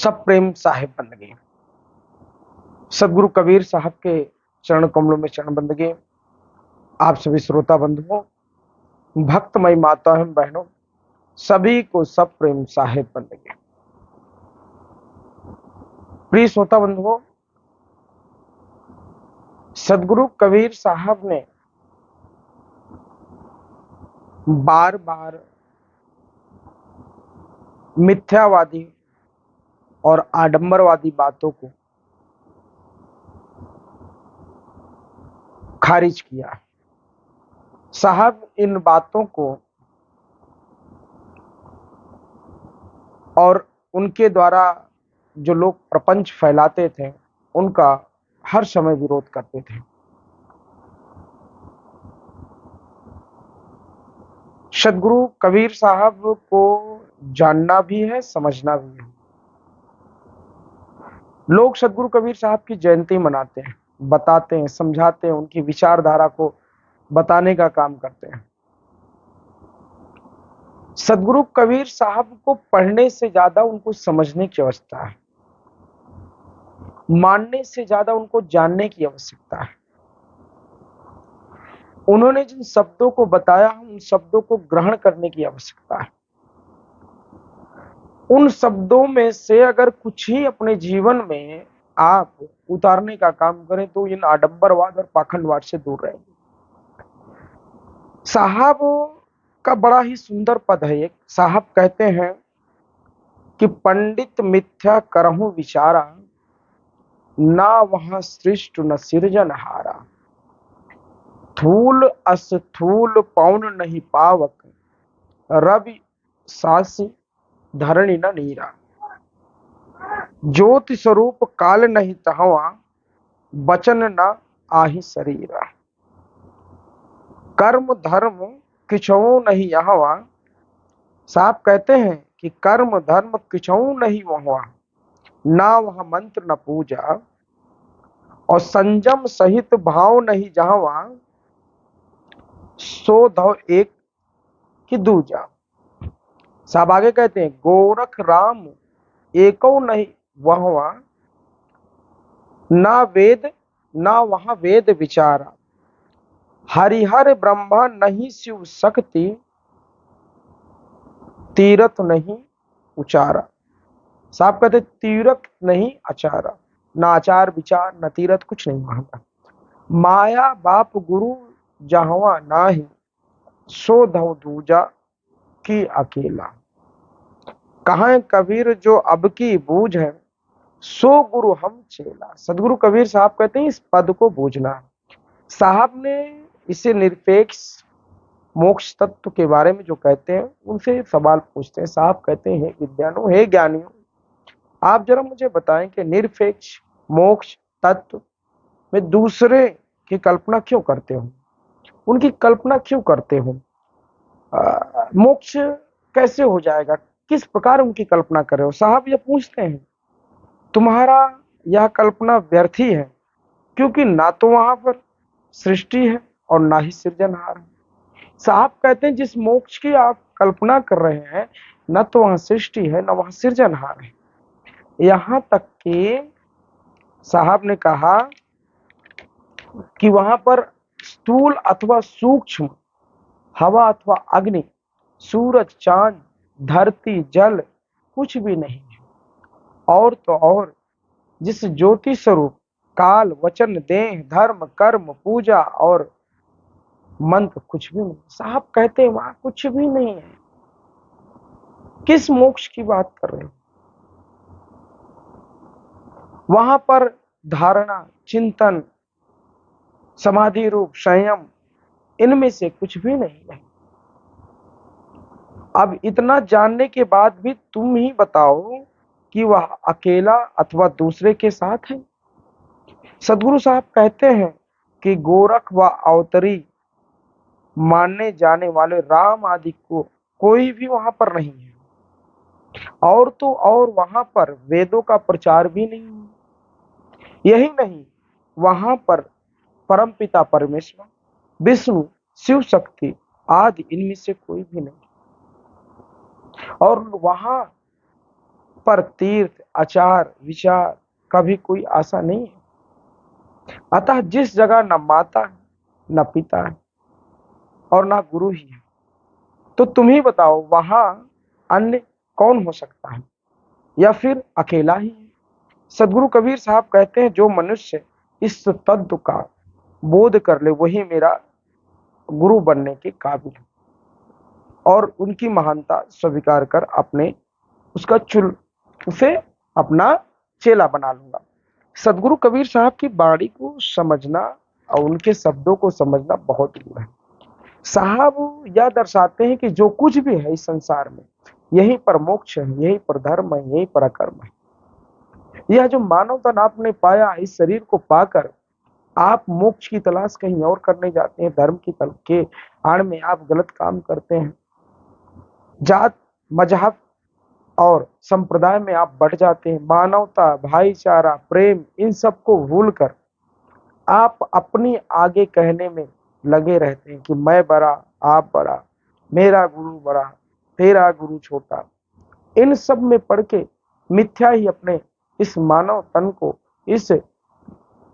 सब प्रेम साहिब बंदगी। सदगुरु कबीर साहब के चरण कमलों में चरण बंदगी। आप सभी श्रोता बंधुओं, भक्तमयी माता एवं बहनों, सभी को सब प्रेम साहिब बंदगी। प्रिय श्रोता बंधुओं, सदगुरु कबीर साहब ने बार बार मिथ्यावादी और आडंबरवादी बातों को खारिज किया। साहब इन बातों को और उनके द्वारा जो लोग प्रपंच फैलाते थे उनका हर समय विरोध करते थे। सदगुरु कबीर साहब को जानना भी है, समझना भी है। लोग सदगुरु कबीर साहब की जयंती मनाते हैं, बताते हैं, समझाते हैं, उनकी विचारधारा को बताने का काम करते हैं। सदगुरु कबीर साहब को पढ़ने से ज्यादा उनको समझने की आवश्यकता है, मानने से ज्यादा उनको जानने की आवश्यकता है। उन्होंने जिन शब्दों को बताया उन शब्दों को ग्रहण करने की आवश्यकता है। उन शब्दों में से अगर कुछ ही अपने जीवन में आप उतारने का काम करें तो इन आडंबरवाद और पाखंडवाद से दूर रहेंगे। साहब का बड़ा ही सुंदर पद है एक। साहब कहते हैं कि पंडित मिथ्या करहु विचारा, ना वहां सृष्ट न सृजनहारा। थूल अस्थूल पौन नहीं पावक, रवि सासी धरणी न नीरा। ज्योति स्वरूप काल नहीं तहवा, बचन न आहि शरीरा। कर्म धर्म किछऊ नहीं यहवा। साहब कहते हैं कि कर्म धर्म किछऊ नहीं वहां, ना वहां मंत्र न पूजा। और संयम सहित भाव नहीं जहवा, सो धव एक कि दूजा। साहब आगे कहते हैं गोरख राम एको नहीं वहवा, ना वेद ना वहां वेद विचारा। हरिहर ब्रह्मा नहीं शिव शक्ति, तीरथ नहीं उचारा। साहब कहते तीरथ नहीं आचारा, ना आचार विचार न तीरथ, कुछ नहीं वहां का। माया बाप गुरु जहवा नाही, सो धव दूजा की अकेला। कहां कबीर जो अब की बूझ है, सो गुरु हम चेला। सदगुरु कबीर साहब कहते हैं इस पद को बूझना है। साहब ने इसे निरपेक्ष मोक्ष तत्व के बारे में जो कहते हैं उनसे सवाल पूछते हैं। साहब कहते हैं विद्वानों, हे ज्ञानियों, आप जरा मुझे बताएं कि निरपेक्ष मोक्ष तत्व में दूसरे की कल्पना क्यों करते हो, उनकी कल्पना क्यों करते हो, मोक्ष कैसे हो जाएगा, किस प्रकार उनकी कल्पना कर रहे हो। साहब ये पूछते हैं तुम्हारा यह कल्पना व्यर्थ ही है, क्योंकि ना तो वहां पर सृष्टि है और ना ही सृजनहार है। साहब कहते हैं जिस मोक्ष की आप कल्पना कर रहे हैं न तो वहां सृष्टि है न वहां सृजनहार है। यहां तक कि साहब ने कहा कि वहां पर स्थूल अथवा सूक्ष्म हवा अथवा अग्नि, सूरज चांद धरती जल कुछ भी नहीं है। और तो और जिस ज्योति स्वरूप काल वचन देह धर्म कर्म पूजा और मंत्र कुछ भी नहीं। साहब कहते हैं वहां कुछ भी नहीं है। किस मोक्ष की बात कर रहे हो? वहां पर धारणा, चिंतन, समाधि रूप संयम, इनमें से कुछ भी नहीं है। अब इतना जानने के बाद भी तुम ही बताओ कि वह अकेला अथवा दूसरे के साथ है। सदगुरु साहब कहते हैं कि गोरख व अवतरी मानने जाने वाले राम आदि को कोई भी वहां पर नहीं है। और तो और वहां पर वेदों का प्रचार भी नहीं है। यही नहीं, वहां पर परमपिता परमेश्वर विष्णु शिव शक्ति आदि इनमें से कोई भी नहीं। और वहां पर तीर्थ आचार विचार का भी कोई आशा नहीं है। अतः जिस जगह न माता है न पिता है और ना गुरु ही है, तो तुम ही बताओ वहां अन्य कौन हो सकता है, या फिर अकेला ही है। सदगुरु कबीर साहब कहते हैं, जो मनुष्य इस तत्व का बोध कर ले वही मेरा गुरु बनने के काबिल है, और उनकी महानता स्वीकार कर अपने उसका चुल उसे अपना चेला बना लूंगा। सदगुरु कबीर साहब की वाणी को समझना और उनके शब्दों को समझना बहुत दूर है। साहब यह दर्शाते हैं कि जो कुछ भी है इस संसार में, यहीं पर मोक्ष है, यहीं पर धर्म है, यहीं पर अकर्म है। यह जो मानव तन आपने पाया, इस शरीर को पाकर आप मोक्ष की तलाश कहीं और करने जाते हैं, धर्म की तल के आड़ में आप गलत काम करते हैं, जात मजहब और संप्रदाय में आप बढ़ जाते हैं, मानवता भाईचारा प्रेम इन सबको भूलकर आप अपनी आगे कहने में लगे रहते हैं कि मैं बड़ा आप बड़ा, मेरा गुरु बड़ा तेरा गुरु छोटा। इन सब में पढ़ के मिथ्या ही अपने इस मानव तन को, इस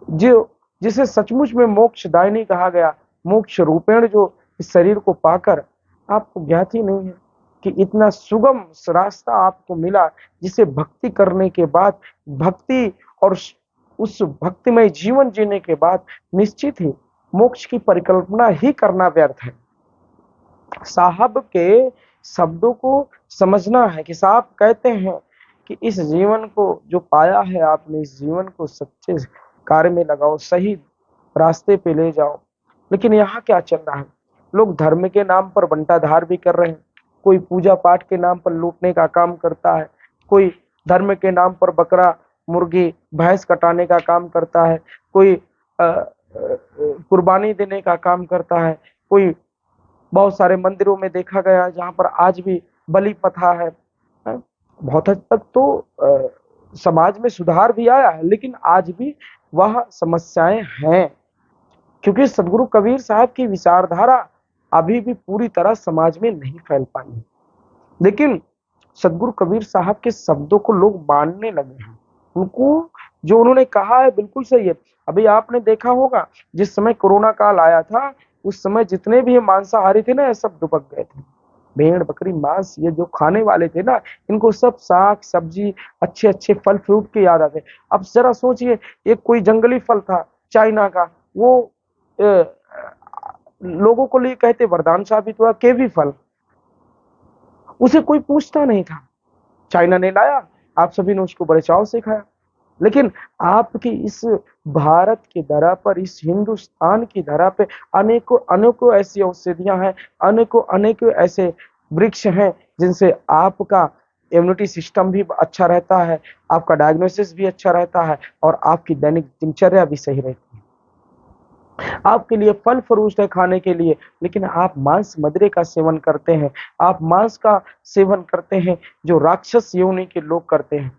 जो जिसे सचमुच में मोक्षदायिनी कहा गया, मोक्ष रूपेण जो इस शरीर को पाकर आपको ज्ञात ही नहीं है कि इतना सुगम रास्ता आपको मिला, जिसे भक्ति करने के बाद, भक्ति और उस भक्तिमय जीवन जीने के बाद निश्चित ही मोक्ष की परिकल्पना ही करना व्यर्थ है। साहब के शब्दों को समझना है कि साहब कहते हैं कि इस जीवन को जो पाया है आपने, इस जीवन को सच्चे कार्य में लगाओ, सही रास्ते पे ले जाओ। लेकिन यहाँ क्या चल रहा है, लोग धर्म के नाम पर बंटाधार भी कर रहे हैं, कोई पूजा पाठ के नाम पर लूटने का काम करता है, कोई धर्म के नाम पर बकरा मुर्गी भैंस कटाने का काम करता है, कोई कुर्बानी देने का काम करता है, कोई बहुत सारे मंदिरों में देखा गया जहां पर आज भी बलि प्रथा है। बहुत हद तक तो समाज में सुधार भी आया है, लेकिन आज भी वह समस्याएं हैं, क्योंकि सदगुरु कबीर साहब की विचारधारा अभी भी पूरी तरह समाज में नहीं फैल पाई। लेकिन सदगुरु कबीर साहब के शब्दों को लोग मानने लगे हैं, उनको जो उन्होंने कहा है बिल्कुल सही है। अभी आपने देखा होगा जिस समय कोरोना काल आया था, उस समय जितने भी मांसाहारी थे ना, ये सब दुबक गए थे। भेड़ बकरी मांस ये जो खाने वाले थे ना, इनको सब साग सब्जी अच्छे अच्छे फल फ्रूट के याद आते। अब जरा सोचिए, एक कोई जंगली फल था चाइना का, वो लोगों को लिए कहते वरदान साबित हुआ, केवी फल, उसे कोई पूछता नहीं था। चाइना ने लाया, आप सभी ने उसको बड़े चाव से खाया। लेकिन आपकी इस भारत की धरा पर, इस हिंदुस्तान की धरा पे अनेकों अनेकों ऐसी औषधियां हैं, अनेकों अनेकों ऐसे वृक्ष हैं जिनसे आपका इम्यूनिटी सिस्टम भी अच्छा रहता है, आपका डायग्नोसिस भी अच्छा रहता है और आपकी दैनिक दिनचर्या भी सही रहती है। आपके लिए फल फ्रूट है खाने के लिए, लेकिन आप मांस मदिरे का सेवन करते हैं, आप मांस का सेवन करते हैं जो राक्षस योनि के लोग करते हैं।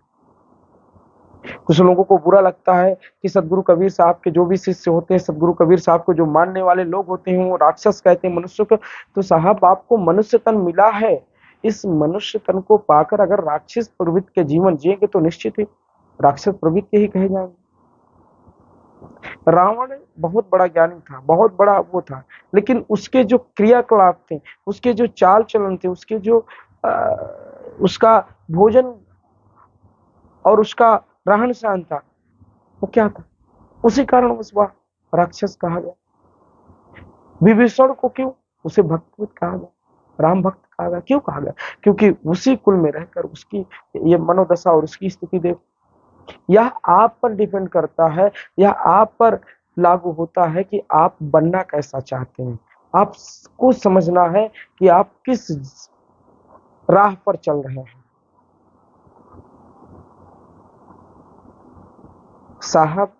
कुछ लोगों को बुरा लगता है कि सदगुरु कबीर साहब के जो भी शिष्य होते हैं, सदगुरु कबीर साहब को जो मानने वाले लोग होते हैं, वो राक्षस कहते हैं मनुष्य को। तो साहब आपको मनुष्य तन मिला है, इस मनुष्य तन को पाकर अगर राक्षस प्रवृत्ति के जीवन जिएंगे तो निश्चित ही राक्षस प्रवृत्ति ही कहे जाएंगे। रावण बहुत बड़ा ज्ञानी था, बहुत बड़ा वो था, लेकिन उसके जो क्रियाकलाप थे, उसके जो चाल चलन थे, उसके जो उसका भोजन और उसका रहन सहन था, वो क्या था, उसी कारण वह राक्षस कहा गया। विभीषण को क्यों उसे भक्त कहा गया, राम भक्त कहा गया, क्यों कहा गया? क्योंकि उसी कुल में रहकर उसकी ये मनोदशा और उसकी स्थिति देख। यह आप पर डिपेंड करता है, यह आप पर लागू होता है कि आप बनना कैसा चाहते हैं। आपको समझना है कि आप किस राह पर चल रहे हैं। साहब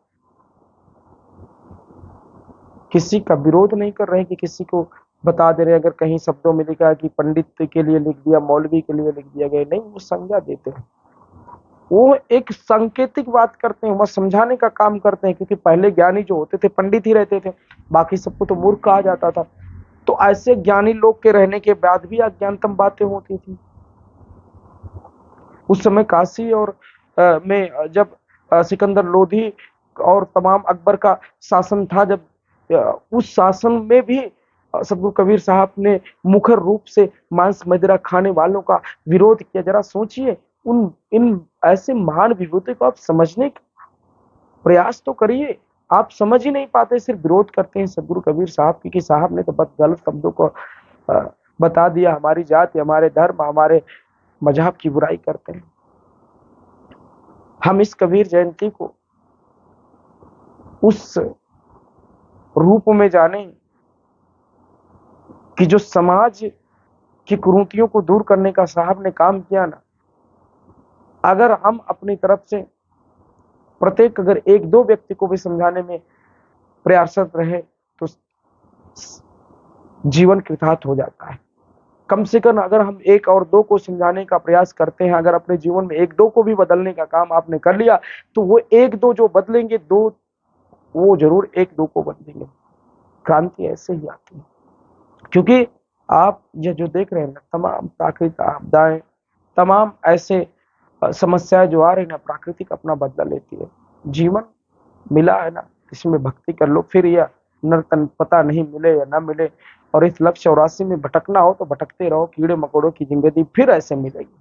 किसी का विरोध नहीं कर रहे हैं कि किसी को बता दे रहे हैं, अगर कहीं शब्दों में लिखा है कि पंडित के लिए लिख दिया, मौलवी के लिए लिख दिया गया, नहीं, वो संज्ञा देते हैं, वो एक सांकेतिक बात करते हैं, वह समझाने का काम करते हैं। क्योंकि पहले ज्ञानी जो होते थे पंडित ही रहते थे, बाकी सबको तो मूर्ख कहा जाता था। तो ऐसे ज्ञानी लोग के रहने के बाद भी अज्ञानतम बातें होती थी। उस समय काशी और में जब सिकंदर लोधी और तमाम अकबर का शासन था, जब उस शासन में भी सदगुरु कबीर साहब ने मुखर रूप से मांस मदिरा खाने वालों का विरोध किया। जरा सोचिए, उन इन ऐसे महान विभूति को आप समझने का प्रयास तो करिए। आप समझ ही नहीं पाते, सिर्फ विरोध करते हैं सदगुरु कबीर साहब की कि साहब ने तो बस गलत शब्दों को बता दिया, हमारी जाति, हमारे धर्म, हमारे मजहब की बुराई करते हैं। हम इस कबीर जयंती को उस रूप में जाने कि जो समाज की कुरीतियों को दूर करने का साहब ने काम किया ना, अगर हम अपनी तरफ से प्रत्येक अगर एक दो व्यक्ति को भी समझाने में प्रयासरत रहे तो जीवन कृतार्थ हो जाता है। कम से कम अगर हम एक और दो को समझाने का प्रयास करते हैं, अगर अपने जीवन में एक दो को भी बदलने का काम आपने कर लिया, तो वो एक दो जो बदलेंगे, दो वो जरूर एक दो को बदलेंगे। क्रांति ऐसे ही आती है, क्योंकि आप ये जो देख रहे हैं ना, तमाम प्राकृतिक आपदाएं, तमाम ऐसे समस्याएं जो आ रही ना, प्राकृतिक अपना बदला लेती है। जीवन मिला है ना, इसमें भक्ति कर लो, फिर यह नर्तन पता नहीं मिले या ना मिले, और इस लक्ष्य और राशि में भटकना हो तो भटकते रहो, कीड़े मकोड़ों की जिंदगी फिर ऐसे मिलेगी।